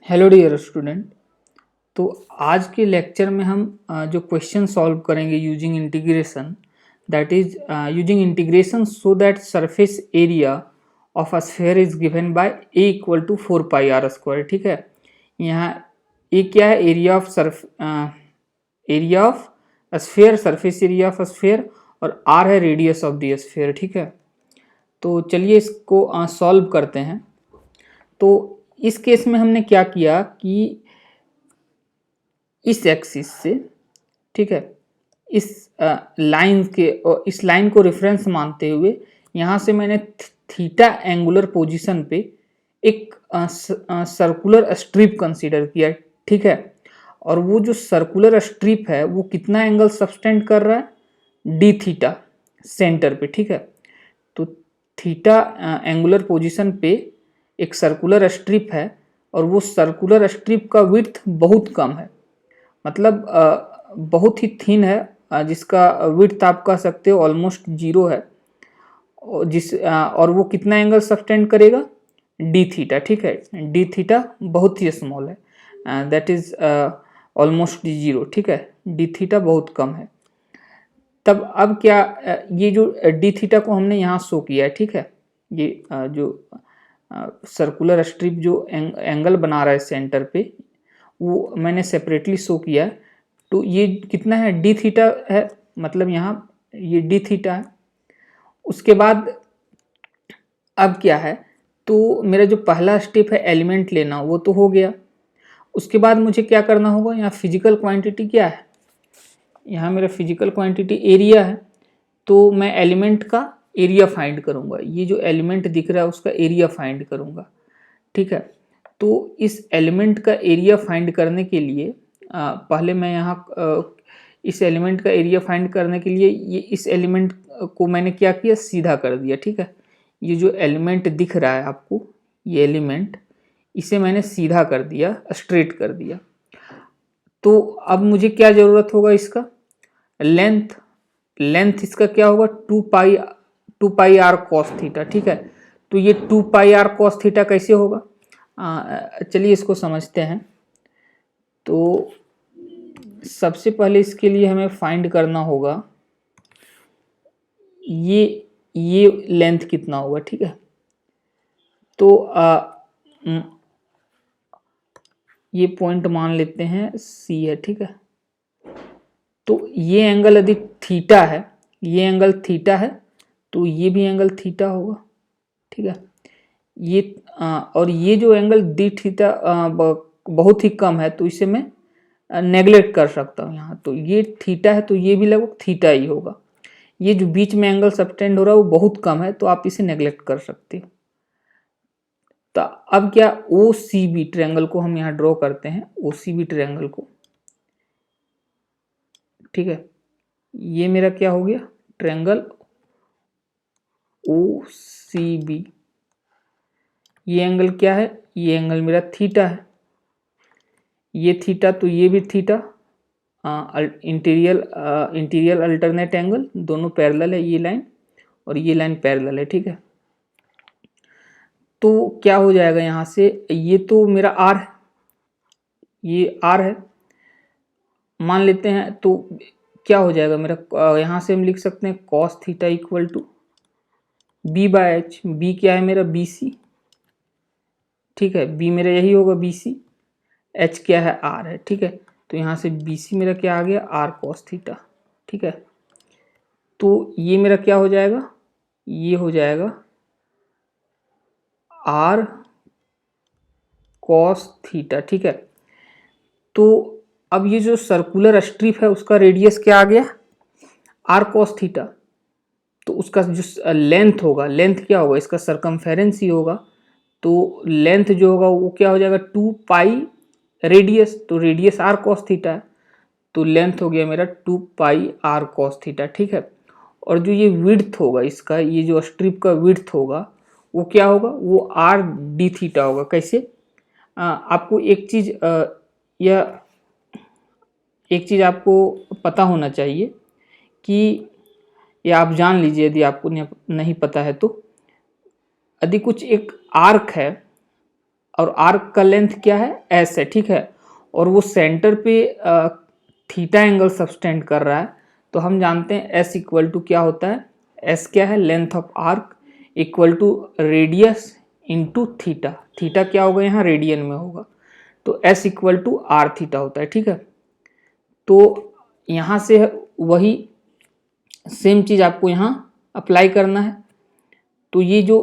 Hello dear student. तो आज के लेक्चर में हम जो क्वेश्चन सॉल्व करेंगे using integration, that is using integration so that surface area of a sphere is given by A equal to 4πr²। ठीक है, यहाँ ए क्या है? Area of sphere, surface area of sphere, और आर है radius of the sphere. ठीक है, तो चलिए इसको सॉल्व करते हैं। तो इस केस में हमने क्या किया कि इस एक्सिस से, ठीक है, इस लाइन के इस लाइन को रेफरेंस मानते हुए यहाँ से मैंने थीटा एंगुलर पोजीशन पे एक सर्कुलर स्ट्रिप कंसीडर किया। ठीक है, और वो जो सर्कुलर स्ट्रिप है वो कितना एंगल सबटेंड कर रहा है? डी थीटा सेंटर पे। ठीक है, तो थीटा एंगुलर पोजीशन पे एक सर्कुलर स्ट्रिप है और वो सर्कुलर स्ट्रिप का विड्थ बहुत कम है, मतलब बहुत ही थिन है, जिसका विड्थ आप कह सकते हो ऑलमोस्ट जीरो है, और वो कितना एंगल सबटेंड करेगा? D theta. ठीक है, डी थीटा बहुत ही स्मॉल है, दैट इज ऑलमोस्ट जीरो। ठीक है, डी थीटा बहुत कम है। तब अब क्या, ये जो डी थीटा को हमने यहाँ शो किया है। ठीक है, ये जो सर्कुलर स्ट्रिप जो एंगल बना रहा है सेंटर पे, वो मैंने सेपरेटली शो किया है। तो ये कितना है? डी थीटा है, मतलब यहाँ ये डी थीटा है। उसके बाद अब क्या है, तो मेरा जो पहला स्टेप है एलिमेंट लेना, वो तो हो गया। उसके बाद मुझे क्या करना होगा? यहाँ फिजिकल क्वांटिटी क्या है? यहाँ मेरा फिजिकल क्वांटिटी एरिया है, तो मैं एलिमेंट का एरिया फाइंड करूँगा। ये जो एलिमेंट दिख रहा है उसका एरिया फाइंड करूँगा। ठीक है, तो इस एलिमेंट का एरिया फाइंड करने के लिए पहले मैं यहाँ इस एलिमेंट का एरिया फाइंड करने के लिए ये इस एलिमेंट को मैंने क्या किया? सीधा कर दिया। ठीक है, ये जो एलिमेंट दिख रहा है आपको, ये एलिमेंट, इसे मैंने सीधा कर दिया, स्ट्रेट कर दिया। तो अब मुझे क्या ज़रूरत होगा? इसका लेंथ इसका क्या होगा? 2 पाई आर कॉस थीटा। ठीक है, तो ये 2 पाई आर कॉस थीटा कैसे होगा? चलिए इसको समझते हैं। तो सबसे पहले इसके लिए हमें फाइंड करना होगा ये लेंथ कितना होगा। ठीक है, तो ये पॉइंट मान लेते हैं सी है। ठीक है, तो ये एंगल यदि थीटा है, ये एंगल थीटा है, तो ये भी एंगल थीटा होगा। ठीक है, ये और ये जो एंगल डी थीटा बहुत ही कम है, तो इसे मैं नेगलेक्ट कर सकता हूँ यहाँ। तो ये थीटा है, तो ये भी लगभग थीटा ही होगा। ये जो बीच में एंगल सबटेंड हो रहा है वो बहुत कम है, तो आप इसे नेगलेक्ट कर सकते हो। तो अब क्या, ओ सी बी ट्रायंगल को हम यहाँ ड्रॉ करते हैं, ओ सी बी ट्रायंगल को। ठीक है, ये मेरा क्या हो गया? Triangle O C B. ये एंगल क्या है? ये एंगल मेरा थीटा है। ये थीटा, तो ये भी थीटा। इंटीरियर अल्टरनेट एंगल, दोनों पैरेलल है, ये लाइन और ये लाइन पैरेलल है। ठीक है, तो क्या हो जाएगा यहाँ से? ये तो मेरा आर है, ये आर है मान लेते हैं। तो क्या हो जाएगा मेरा? यहाँ से हम लिख सकते हैं cos theta equal to B by H. B क्या है मेरा? B C. ठीक है, बी मेरा यही होगा, बी सी। एच क्या है? आर है। ठीक है, तो यहाँ से बी सी मेरा क्या आ गया? R cos theta. ठीक है, तो ये मेरा क्या हो जाएगा? ये हो जाएगा आर कॉस थीटा। ठीक है, तो अब ये जो सर्कुलर स्ट्रिप है उसका रेडियस क्या आ गया? R cos theta. तो उसका जो लेंथ होगा, लेंथ क्या होगा? इसका सरकमफेरेंस ही होगा। तो लेंथ जो होगा वो क्या हो जाएगा? 2 पाई रेडियस, तो रेडियस आर कॉस थीटा है, तो लेंथ हो गया मेरा 2 पाई आर कॉस थीटा। ठीक है, और जो ये विड्थ होगा इसका, ये जो स्ट्रिप का विड्थ होगा वो क्या होगा? वो आर डी थीटा होगा। कैसे? आपको एक चीज़ आपको पता होना चाहिए कि, या आप जान लीजिए यदि आपको नहीं पता है तो, यदि कुछ एक आर्क है और आर्क का लेंथ क्या है, एस है, ठीक है, और वो सेंटर पे थीटा एंगल सबटेंड कर रहा है, तो हम जानते हैं एस इक्वल टू क्या होता है, एस क्या है, length of arc equal to radius into theta, theta क्या होगा यहाँ रेडियन में होगा, तो S equal to R theta होता है, ठीक है। तो यहाँ से वही सेम चीज़ आपको यहाँ अप्लाई करना है। तो ये जो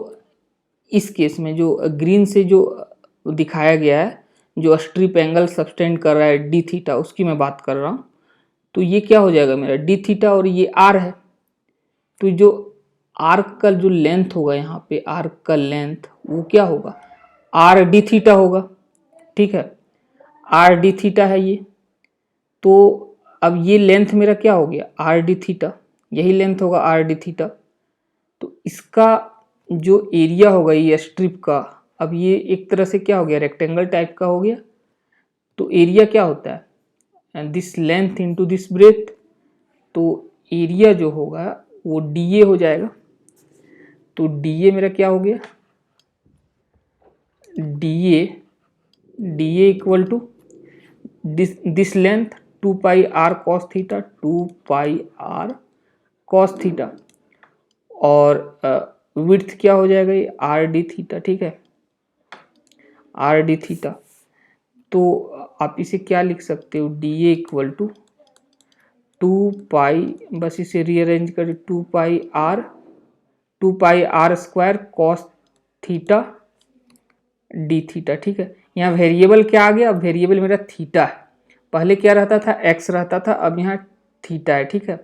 इस केस में जो ग्रीन से जो दिखाया गया है, जो स्ट्रिप एंगल सबटेंड कर रहा है डी थीटा, उसकी मैं बात कर रहा हूँ। तो ये क्या हो जाएगा मेरा डी थीटा और ये आर है, तो जो आर्क का जो लेंथ होगा यहाँ पे, आर्क का लेंथ वो क्या होगा, आर डी थीटा होगा, ठीक है, आर डी थीटा है ये। तो अब ये लेंथ मेरा क्या हो गया, आर डी थीटा, यही लेंथ होगा आर डी थीटा। तो इसका जो एरिया होगा ये स्ट्रिप का, अब ये एक तरह से क्या हो गया, रेक्टेंगल टाइप का हो गया। तो एरिया क्या होता है, this length into this breadth, तो एरिया जो होगा वो डी ए हो जाएगा। तो डी ए मेरा क्या हो गया, D A equal to this length 2 pi R cos theta, 2 pi R cos theta, और विड्थ क्या हो जाएगा ये आर डी थीटा, ठीक है, आर डी थीटा। तो आप इसे क्या लिख सकते हो, D A equal to 2 pi, बस इसे रीअरेंज करें, 2 pi R square cos theta D theta, ठीक है। यहाँ वेरिएबल क्या आ गया, अब वेरिएबल मेरा थीटा है, पहले क्या रहता था, एक्स रहता था, अब यहाँ थीटा है, ठीक है।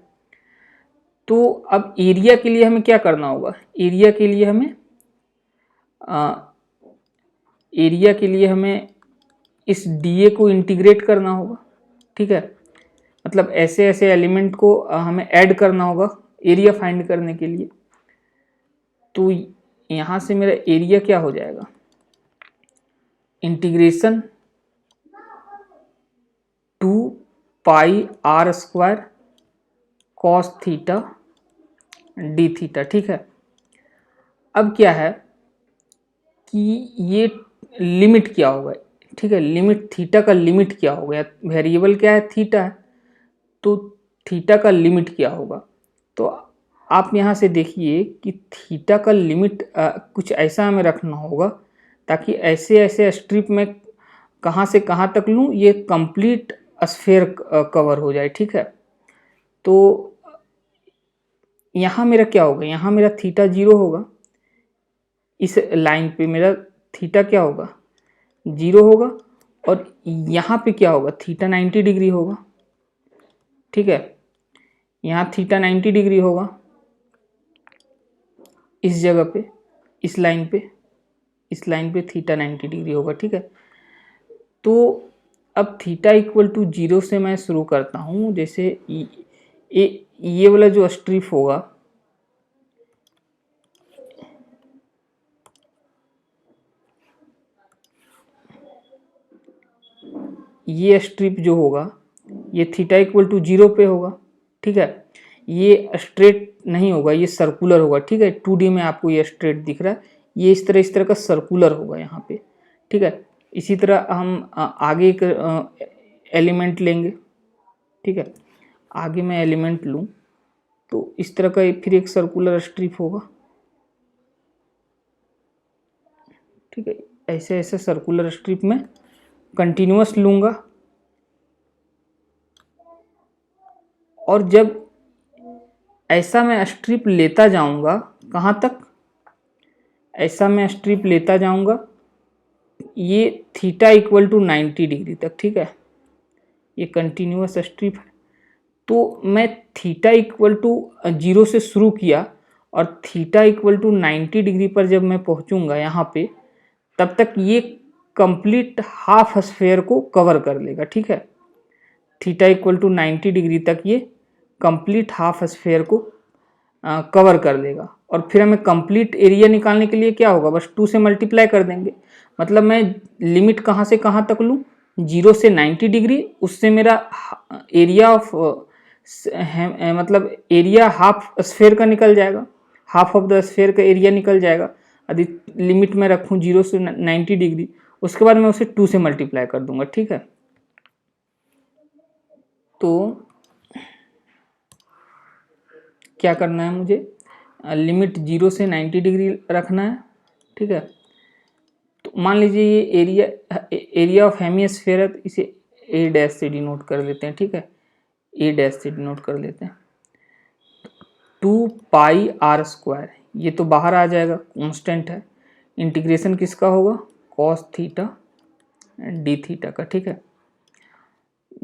तो अब एरिया के लिए हमें क्या करना होगा, एरिया के लिए हमें इस डीए को इंटीग्रेट करना होगा, ठीक है, मतलब ऐसे ऐसे एलिमेंट को हमें ऐड करना होगा एरिया फाइंड करने के लिए। तो यहाँ से मेरा एरिया क्या हो जाएगा, integration 2 pi R square cos theta D theta, ठीक है। अब क्या है कि ये लिमिट क्या होगा, ठीक है, लिमिट थीटा का लिमिट क्या होगा, वेरिएबल क्या है थीटा है, तो थीटा का लिमिट क्या होगा। तो आप यहाँ से देखिए कि थीटा का लिमिट कुछ ऐसा हमें रखना होगा ताकि ऐसे ऐसे स्ट्रिप में कहाँ से कहाँ तक लूँ, ये कंप्लीट स्फेयर कवर हो जाए, ठीक है। तो यहाँ मेरा क्या होगा, यहाँ मेरा थीटा 0 होगा, इस लाइन पे मेरा थीटा क्या होगा 0 होगा, और यहाँ पे क्या होगा थीटा 90 डिग्री होगा, ठीक है, यहाँ थीटा 90 डिग्री होगा इस जगह पे, इस लाइन पे थीटा 90 डिग्री होगा, ठीक है। तो अब थीटा इक्वल टू 0 से मैं शुरू करता हूँ, जैसे ये वाला जो स्ट्रिप होगा, ये स्ट्रिप जो होगा ये थीटा इक्वल टू 0 पे होगा, ठीक है, ये स्ट्रेट नहीं होगा, ये सर्कुलर होगा, ठीक है। 2D में आपको ये स्ट्रेट दिख रहा है, ये इस तरह का सर्कुलर होगा यहाँ पे, ठीक है। इसी तरह हम आगे एक एलिमेंट लेंगे, ठीक है, आगे मैं एलिमेंट लूँ तो इस तरह का फिर एक सर्कुलर स्ट्रिप होगा, ठीक है। ऐसे ऐसे सर्कुलर स्ट्रिप में कंटिन्यूअस लूँगा, और जब ऐसा मैं स्ट्रिप लेता जाऊंगा, कहाँ तक, ऐसा मैं स्ट्रिप लेता जाऊंगा ये थीटा इक्वल टू 90 डिग्री तक, ठीक है, ये कंटिन्यूअस स्ट्रिप है। तो मैं थीटा इक्वल टू 0 से शुरू किया और थीटा इक्वल टू 90 डिग्री पर जब मैं पहुंचूंगा यहाँ पे, तब तक ये कंप्लीट हाफ स्फेयर को कवर कर लेगा, ठीक है। थीटा इक्वल टू 90 डिग्री तक ये कंप्लीट हाफ स्फेयर को कवर कर देगा, और फिर हमें कंप्लीट एरिया निकालने के लिए क्या होगा, बस 2 से मल्टीप्लाई कर देंगे। मतलब मैं लिमिट कहाँ से कहाँ तक लूँ, 0 से 90 डिग्री, उससे मेरा एरिया ऑफ मतलब एरिया हाफ स्फेयर का निकल जाएगा, हाफ ऑफ द स्फेयर का एरिया निकल जाएगा। यदि लिमिट में रखूँ 0 से 90 डिग्री, उसके बाद मैं उसे 2 से मल्टीप्लाई कर दूंगा, ठीक है। तो क्या करना है मुझे, लिमिट 0 से 90 डिग्री रखना है, ठीक है। तो मान लीजिए ये एरिया ऑफ हेमिस्फीयर है, तो इसे ए डैश से डिनोट कर लेते हैं, ठीक है, ए डैश से डिनोट कर लेते हैं। 2 पाई आर स्क्वायर, ये तो बाहर आ जाएगा, कांस्टेंट है। इंटीग्रेशन किसका होगा, कॉस थीटा डी थीटा का, ठीक है,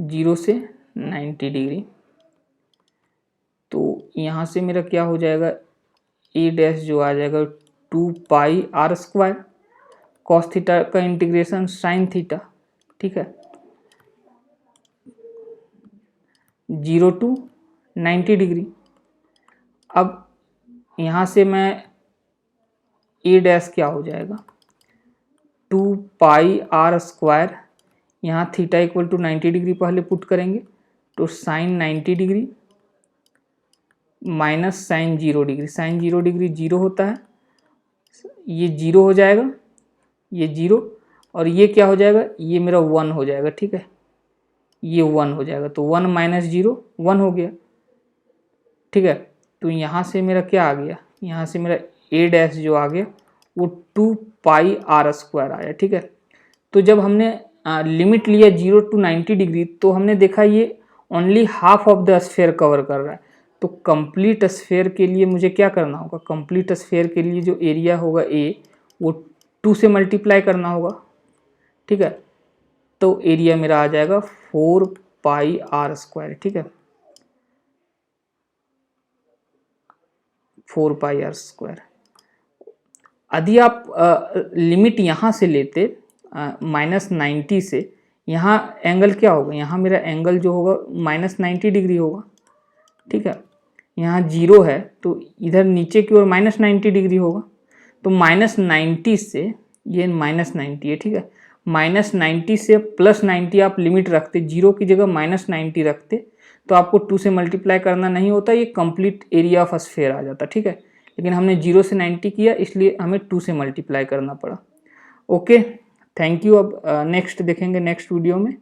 0 से 90 डिग्री। तो यहाँ से मेरा क्या हो जाएगा, ए डैश जो आ जाएगा 2 pi R square, cos theta का इंटीग्रेशन साइन थीटा, ठीक है, 0 to 90 डिग्री। अब यहाँ से मैं ए डैश क्या हो जाएगा, 2 पाई आर स्क्वायर, यहाँ थीटा इक्वल टू 90 डिग्री पहले पुट करेंगे, तो sine 90 degree minus sine 0 degree, sine 0 degree 0 होता है, ये 0 हो जाएगा, ये 0, और ये क्या हो जाएगा, ये मेरा 1 हो जाएगा, ठीक है, ये 1 हो जाएगा, तो 1 माइनस 0 1 हो गया, ठीक है। तो यहाँ से मेरा क्या आ गया, यहाँ से मेरा ए डैश जो आ गया वो 2 पाई आर स्क्वायर आया, ठीक है। तो जब हमने लिमिट लिया 0 to 90 डिग्री, तो हमने देखा ये only half of the sphere cover कर रहा है। तो कंप्लीट स्फेयर के लिए मुझे क्या करना होगा, कंप्लीट स्फेयर के लिए जो एरिया होगा ए, वो 2 से मल्टीप्लाई करना होगा, ठीक है। तो एरिया मेरा आ जाएगा 4 पाई आर स्क्वायर, ठीक है, 4 पाई आर स्क्वायर। यदि आप लिमिट यहाँ से लेते -90 से, यहाँ एंगल क्या होगा, यहाँ मेरा एंगल जो होगा -90 डिग्री होगा, ठीक है। यहाँ 0 है तो इधर नीचे की ओर -90 डिग्री होगा। तो -90 से, ये -90 है, ठीक है, -90 से +90 आप लिमिट रखते, 0 की जगह -90 रखते, तो आपको 2 से मल्टीप्लाई करना नहीं होता, ये कंप्लीट एरिया ऑफ स्फेयर आ जाता, ठीक है। लेकिन हमने 0 से 90 किया, इसलिए हमें 2 से मल्टीप्लाई करना पड़ा। Okay, thank you. अब नेक्स्ट देखेंगे नेक्स्ट वीडियो में।